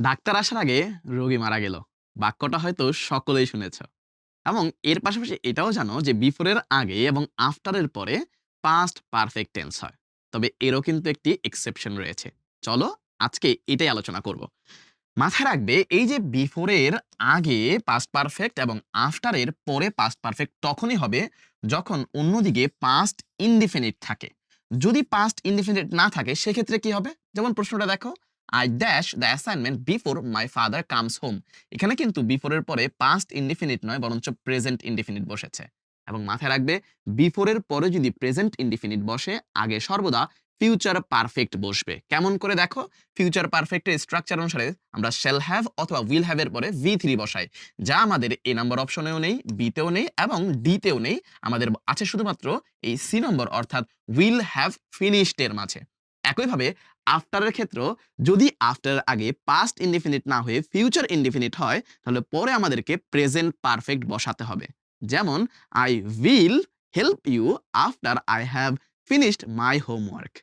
Doctor আসার আগে রোগী মারা গেল। বাক্যটা হয়তো সকলেই শুনেছ। এবং এর পাশাপাশি এটাও জানো যে বিফোর এর আগে এবং আফটার এর পরে পাস্ট পারফেক্ট টেন্স হয়। তবে এরও কিন্তু একটি এক্সেপশন রয়েছে। চলো আজকে এটাই আলোচনা করব। মাথায় রাখবে এই যে বিফোর এর আগে পাস্ট পারফেক্ট এবং আফটার এর পরে পাস্ট পারফেক্ট তখনই হবে যখন অন্যদিকে পাস্ট ইনডিফিনিট থাকে। যদি পাস্ট ইনডিফিনিট না থাকে সেক্ষেত্রে কি হবে? যেমন প্রশ্নটা দেখো, I dash the assignment before my father comes home. এখানে কিন্তু বিফোর এর পরে পাস্ট ইনডিফিনিট নয় বরঞ্চ প্রেজেন্ট ইনডিফিনিট বসেছে। এবং মাথায় রাখবে বিফোর এর পরে যদি প্রেজেন্ট ইনডিফিনিট বসে আগে সর্বদা ফিউচার পারফেক্ট বসবে। কেমন করে দেখো, ফিউচার পারফেক্টের স্ট্রাকচার অনুসারে আমরা শ্যাল হ্যাভ অথবা উইল হ্যাভ এর পরে V3 বসাই, যা আমাদের এ নাম্বার অপশনেও নেই, বি তেও নেই এবং ডি তেও নেই। আমাদের আছে শুধুমাত্র এই সি নম্বর অর্থাৎ উইল হ্যাভ ফিনিশড এর মাঝে। একইভাবে আফটার এর ক্ষেত্রেও যদি আফটার এর আগে পাস্ট ইনডিফিনিট না হয়ে ফিউচার ইনডিফিনিট হয় তাহলে পরে আমাদেরকে প্রেজেন্ট পারফেক্ট বসাতে হবে। যেমন I will help you after I have finished my homework.